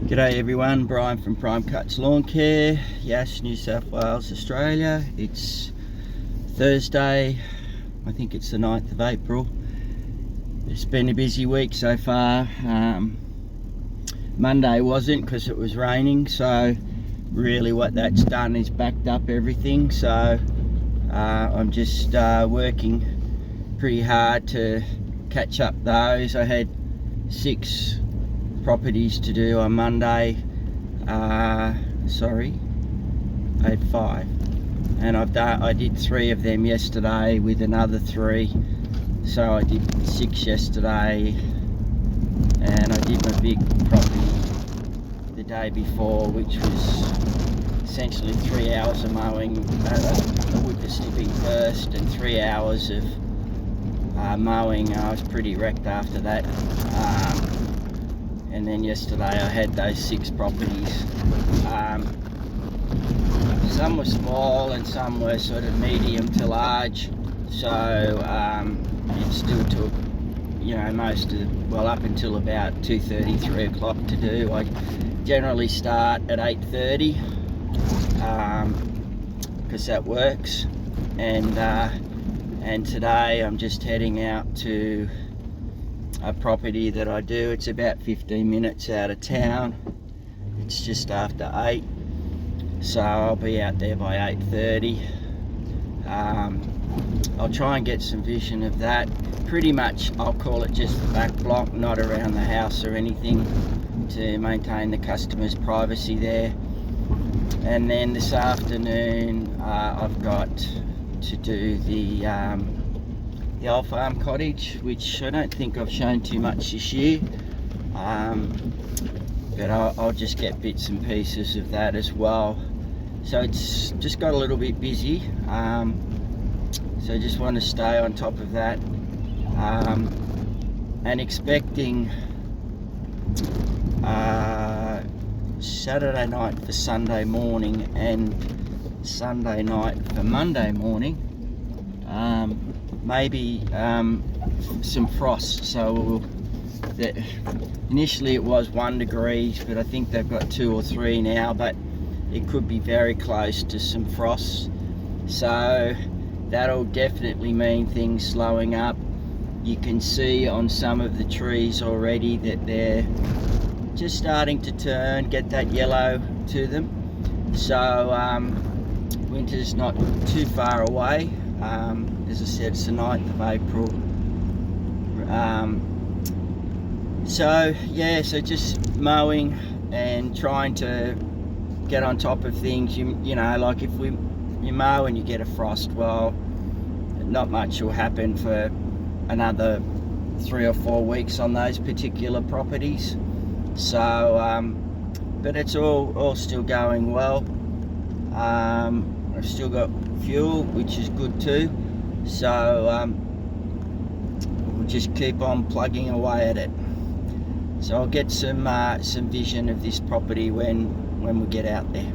G'day everyone, Brian from Bobcats Lawn Care, Yass, New South Wales, Australia. It's Thursday, I think it's the 9th of April. It's been a busy week so far. Monday wasn't because it was raining, so really what that's done is backed up everything. So I'm just working pretty hard to catch up those. I had 6 properties to do on Monday. Sorry, I had 5, and I did 3 of them yesterday with another 3, so I did 6 yesterday, and I did my big property the day before, which was essentially 3 hours of mowing, a whipper snipping first, and 3 hours of mowing. I was pretty wrecked after that. And then yesterday I had those 6 properties. Some were small and some were sort of medium to large, so it still took, up until about 2:30, 3 o'clock to do. I generally start at 8:30 because that works, and today I'm just heading out to a property that I do. It's about 15 minutes out of town. It's just after 8, so I'll be out there by 8:30. I'll try and get some vision of that. Pretty much I'll call it just the back block, not around the house or anything, to maintain the customer's privacy there. And then this afternoon I've got to do the old farm cottage, which I don't think I've shown too much this year, but I'll just get bits and pieces of that as well. So it's just got a little bit busy, so I just want to stay on top of that, and expecting Saturday night for Sunday morning and Sunday night for Monday morning. Maybe some frost. So initially it was 1 degree, but I think they've got 2 or 3 now, but it could be very close to some frost. So that'll definitely mean things slowing up. You can see on some of the trees already that they're just starting to turn, get that yellow to them. So winter's not too far away. As I said, it's the 9th of April. So just mowing and trying to get on top of things. Like if you mow and you get a frost, well, not much will happen for another 3 or 4 weeks on those particular properties. So, but it's all still going well. I've still got fuel, which is good too. So we'll just keep on plugging away at it. So I'll get some vision of this property when we get out there.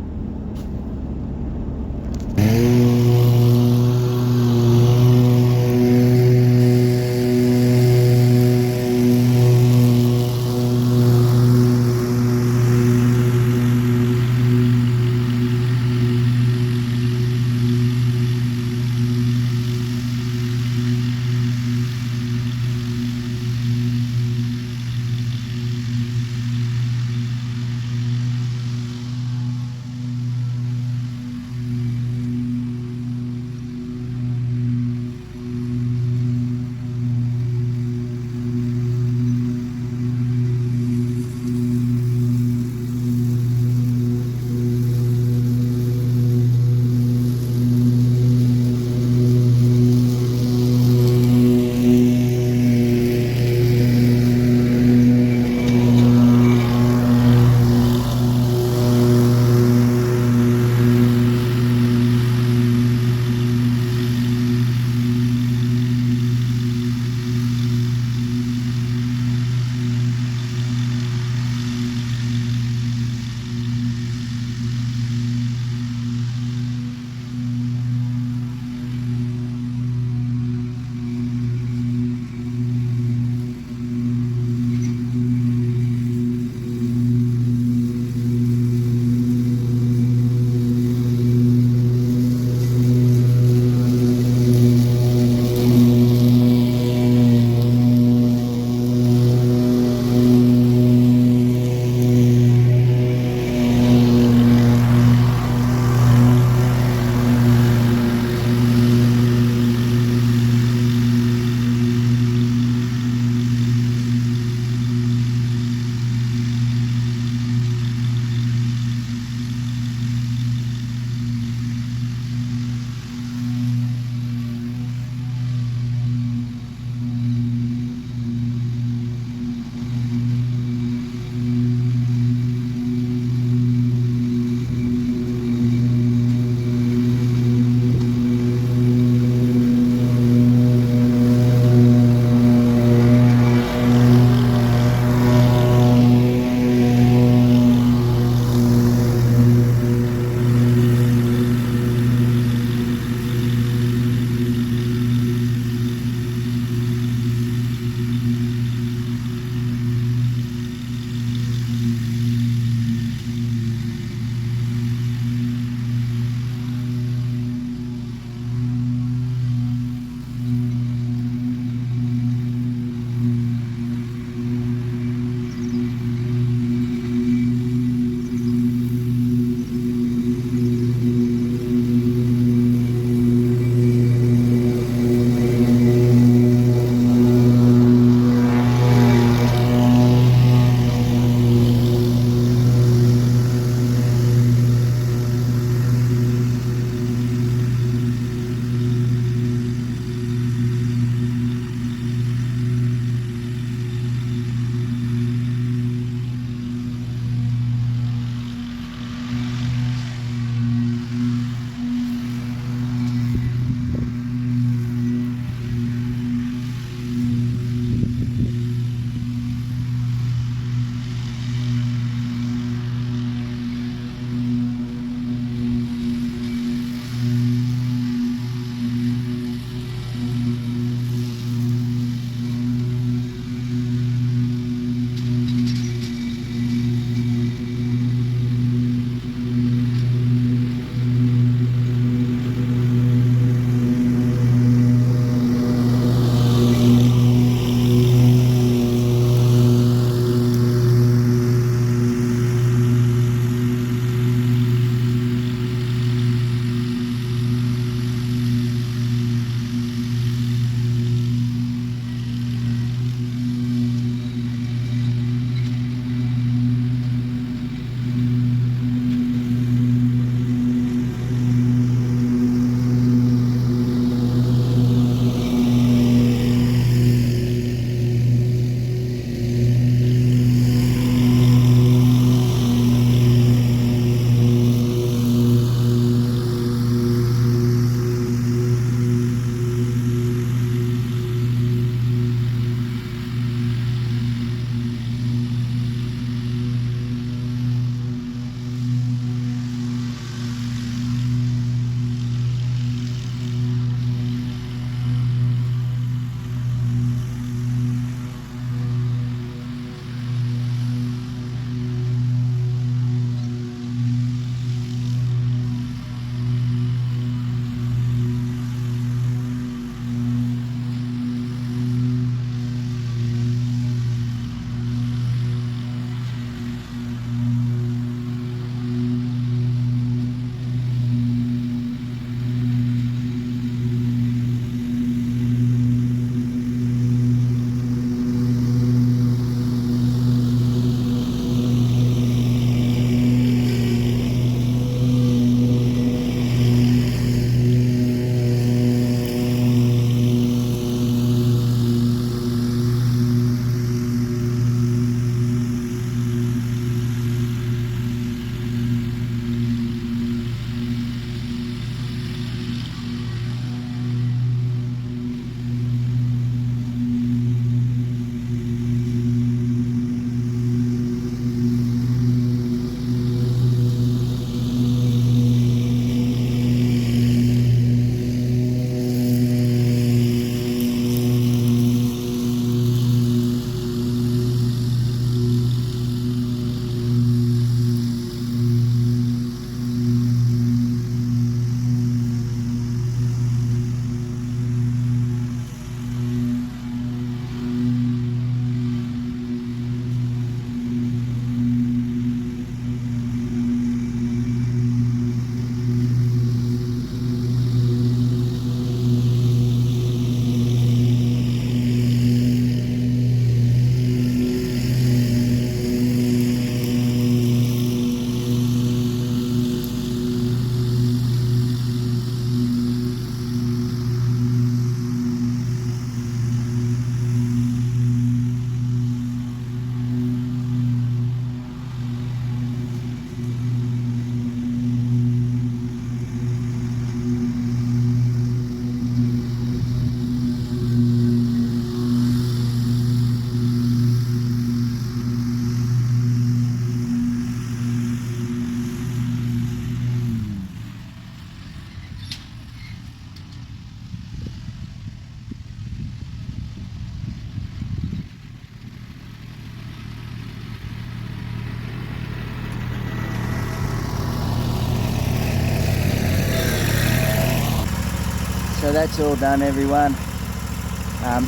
So that's all done, everyone.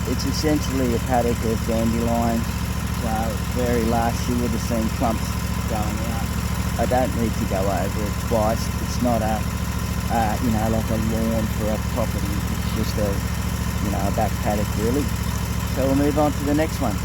It's essentially a paddock of dandelions. So very last you would have seen clumps going out. I don't need to go over it twice. It's not a like a lawn for a property. It's just a back paddock really. So we'll move on to the next one.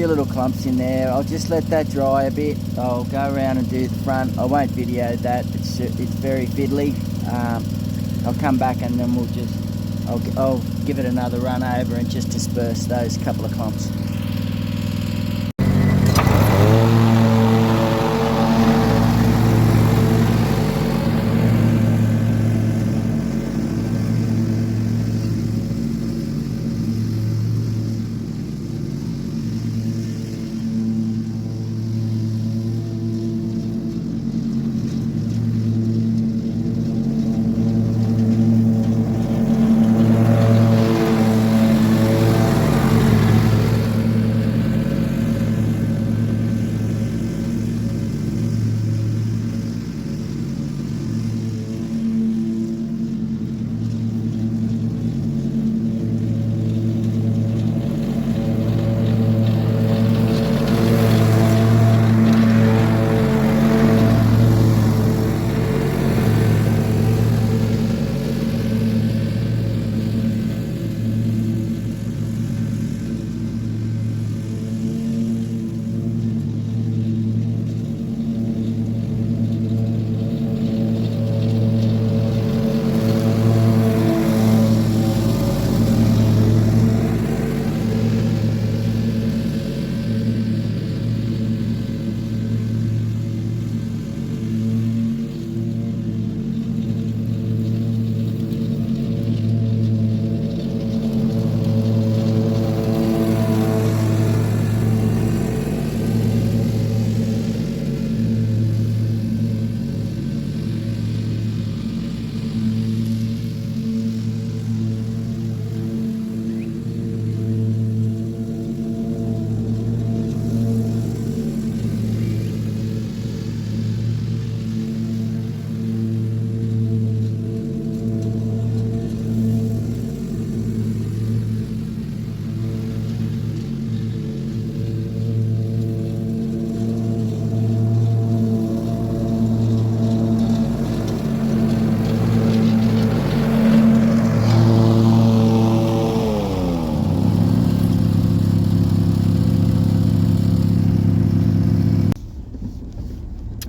few little clumps in there. I'll just let that dry a bit. I'll go around and do the front. I won't video that, it's very fiddly. I'll come back and then I'll give it another run over and just disperse those couple of clumps.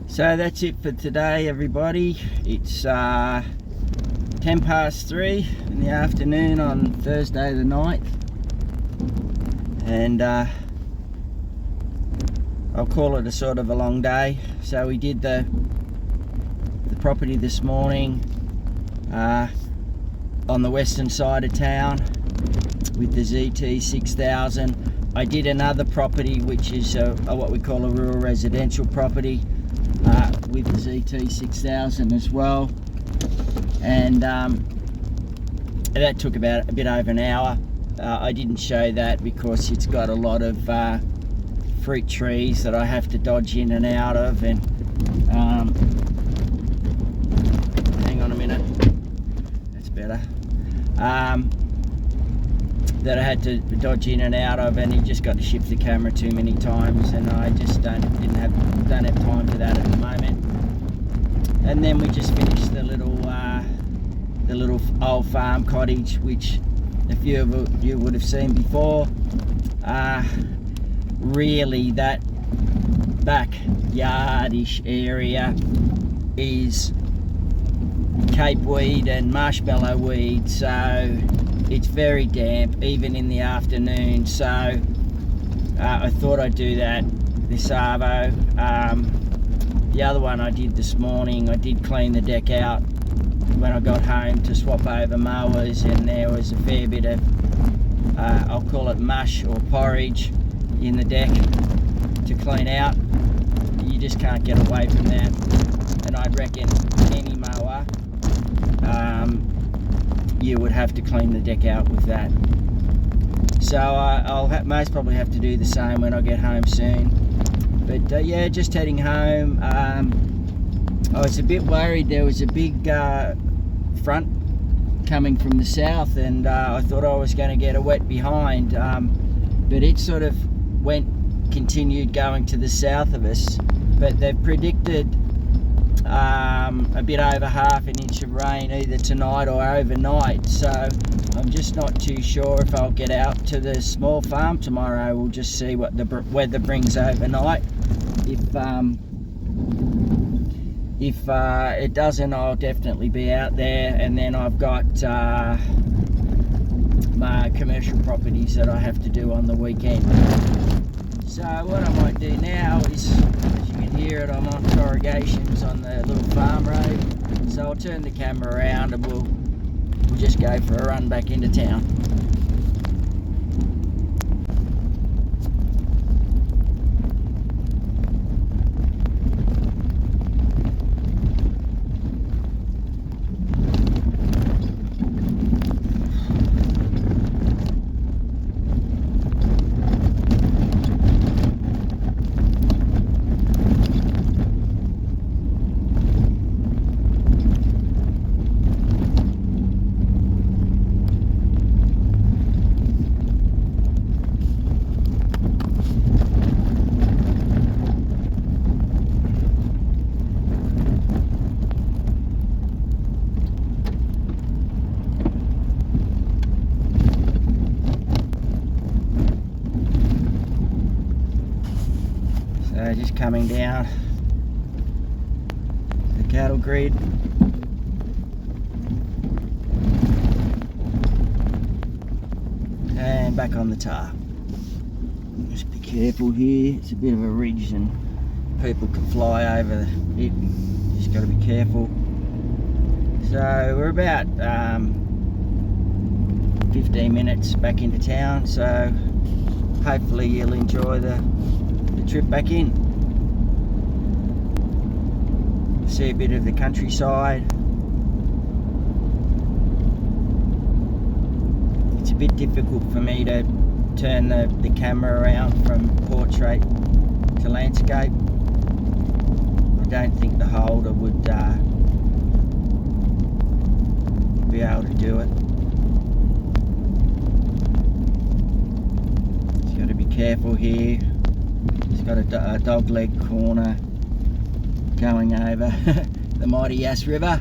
So that's it for today, everybody. It's 3:10 in the afternoon on Thursday the 9th, and I'll call it a sort of a long day. So we did the property this morning on the western side of town with the ZT 6000. I did another property which is what we call a rural residential property with the ZT 6000 as well, and that took about a bit over an hour. I didn't show that because it's got a lot of fruit trees that I have to dodge in and out of, and hang on a minute, that's better, that I had to dodge in and out of, and you just got to shift the camera too many times, and I just don't have time for that at the moment. And then we just finished the little old farm cottage, which a few of you would have seen before. Really, that backyardish area is cape weed and marshmallow weed, so it's very damp even in the afternoon. So I thought I'd do that this arvo. The other one I did this morning, I did clean the deck out when I got home to swap over mowers, and there was a fair bit of I'll call it mush or porridge in the deck to clean out. You just can't get away from that, and I'd reckon any mower you would have to clean the deck out with that. So I'll most probably have to do the same when I get home soon. But yeah, just heading home. I was a bit worried. There was a big front coming from the south, and I thought I was going to get a wet behind, but it sort of continued going to the south of us. But they've predicted a bit over half an inch of rain either tonight or overnight, so I'm just not too sure if I'll get out to the small farm tomorrow. We'll just see what the weather brings overnight. If it doesn't, I'll definitely be out there. And then I've got my commercial properties that I have to do on the weekend. So what I might do now is, as you can hear it, I'm on corrugations on the little farm road. So I'll turn the camera around and we'll just go for a run back into town. So just coming down the cattle grid. And back on the tar. Just be careful here, it's a bit of a ridge and people can fly over it. Just got to be careful. So we're about 15 minutes back into town, so hopefully you'll enjoy the trip back in. See a bit of the countryside. It's a bit difficult for me to turn the camera around from portrait to landscape. I don't think the holder would be able to do it. Just got to be careful here. It's got a dog leg corner going over the mighty Yass River.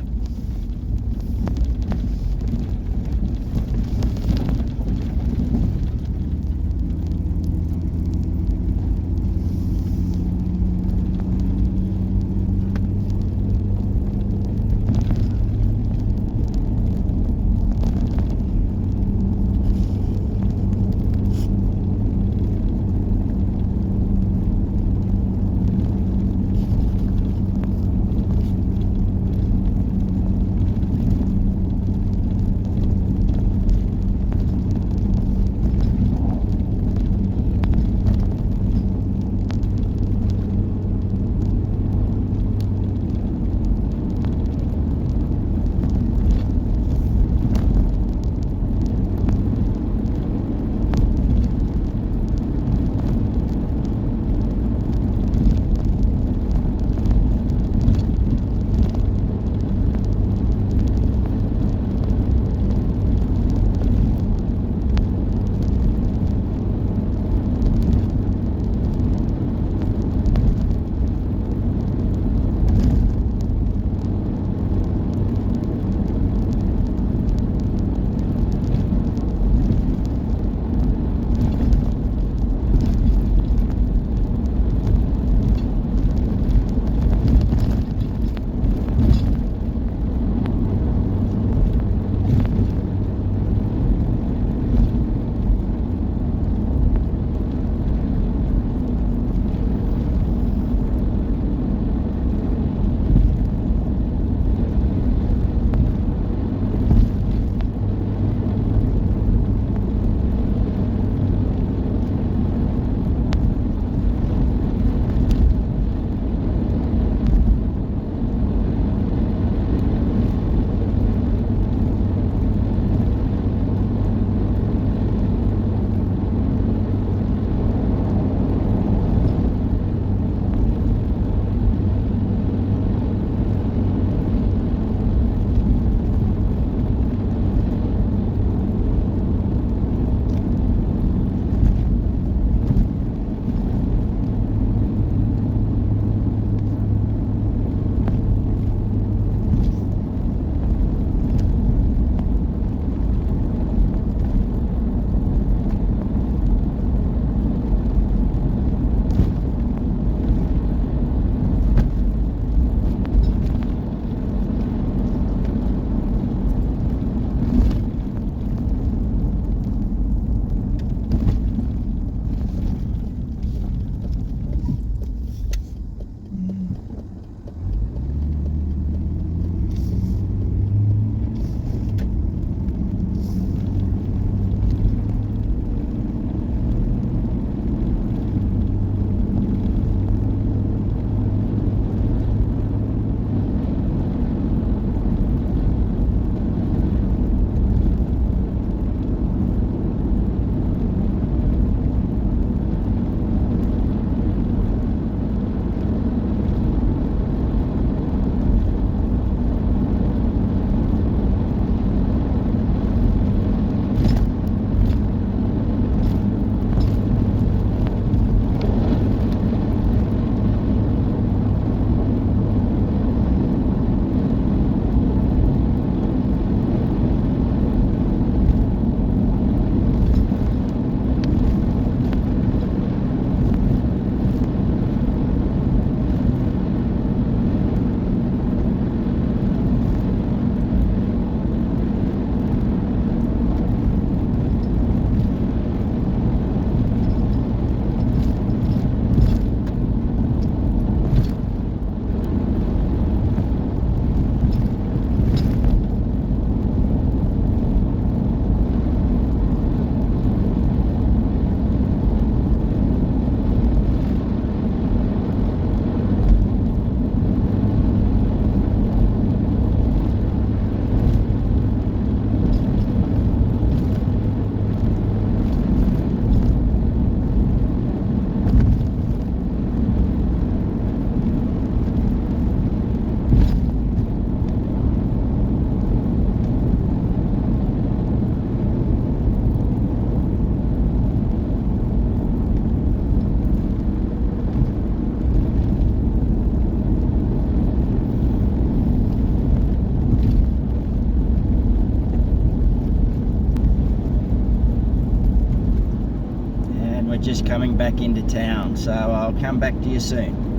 just coming back into town, so I'll come back to you soon.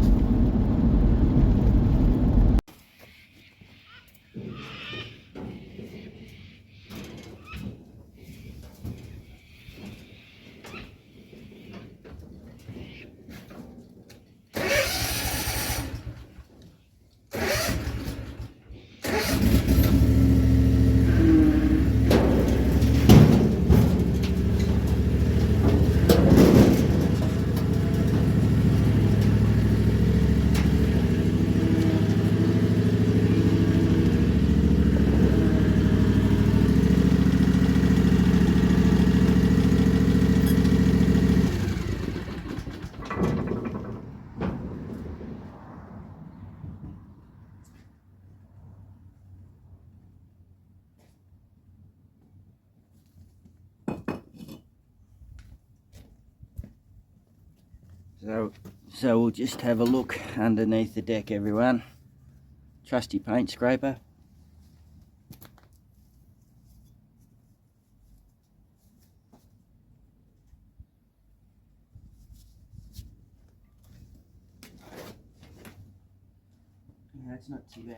So we'll just have a look underneath the deck, everyone. Trusty paint scraper. Yeah, that's not too bad.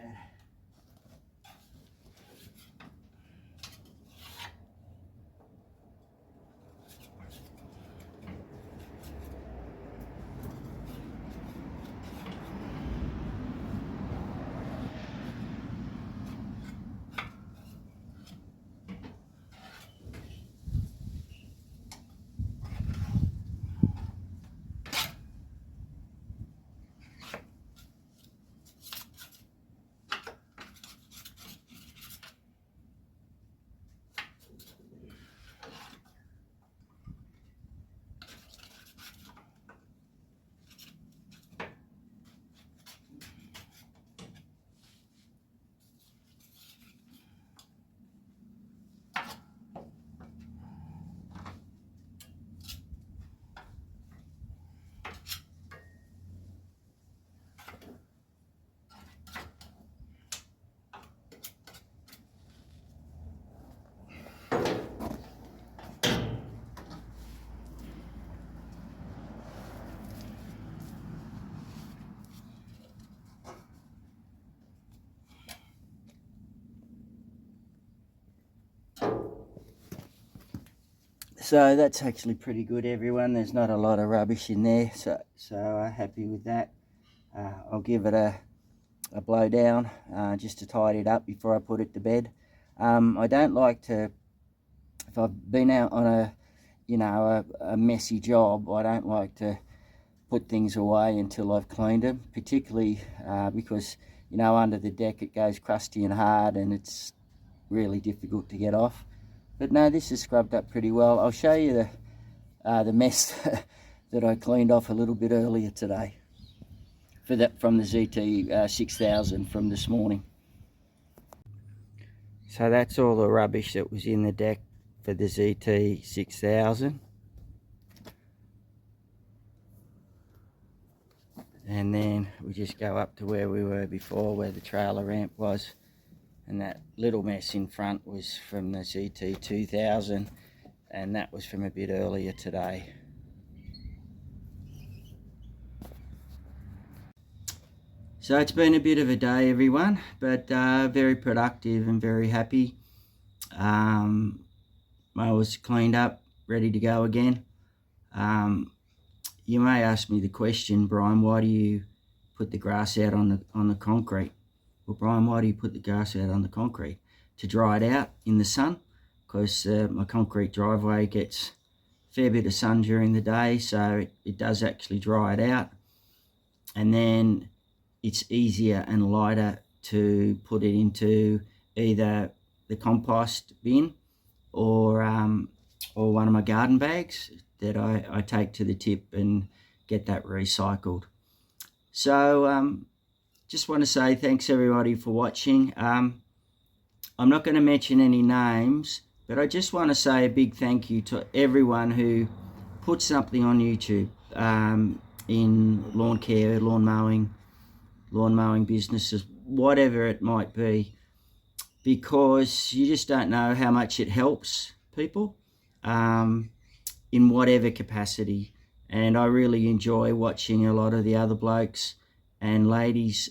So that's actually pretty good, everyone. There's not a lot of rubbish in there, so happy with that. I'll give it a blow down just to tidy it up before I put it to bed. I don't like to, if I've been out on a messy job, I don't like to put things away until I've cleaned them, particularly because under the deck it goes crusty and hard and it's really difficult to get off. But no, this is scrubbed up pretty well. I'll show you the mess that I cleaned off a little bit earlier today from the ZT 6000 from this morning. So that's all the rubbish that was in the deck for the ZT 6000. And then we just go up to where we were before, where the trailer ramp was. And that little mess in front was from the ZT 2000, and that was from a bit earlier today. So it's been a bit of a day, everyone, but very productive and very happy. I was cleaned up, ready to go again. You may ask me the question, Brian, why do you put the grass out on the concrete? Well, Brian, why do you put the grass out on the concrete? To dry it out in the sun, because my concrete driveway gets a fair bit of sun during the day, so it does actually dry it out. And then it's easier and lighter to put it into either the compost bin or one of my garden bags that I take to the tip and get that recycled. So just want to say thanks everybody for watching. I'm not going to mention any names, but I just want to say a big thank you to everyone who put something on YouTube in lawn care, lawn mowing businesses, whatever it might be, because you just don't know how much it helps people in whatever capacity. and I really enjoy watching a lot of the other blokes and ladies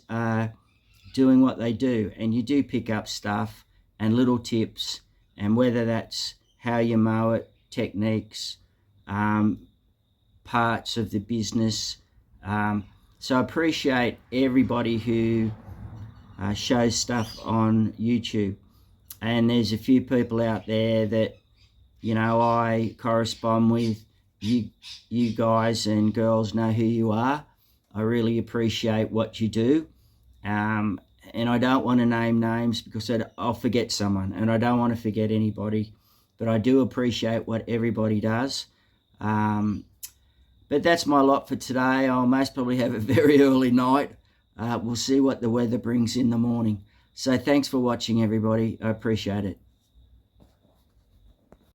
doing what they do. And you do pick up stuff and little tips, and whether that's how you mow it, techniques, parts of the business. So I appreciate everybody who shows stuff on YouTube. And there's a few people out there that, you know, I correspond with. You guys and girls know who you are. I really appreciate what you do. And I don't want to name names because I'll forget someone, and I don't want to forget anybody. But I do appreciate what everybody does. But that's my lot for today. I'll most probably have a very early night. We'll see what the weather brings in the morning. So thanks for watching, everybody. I appreciate it.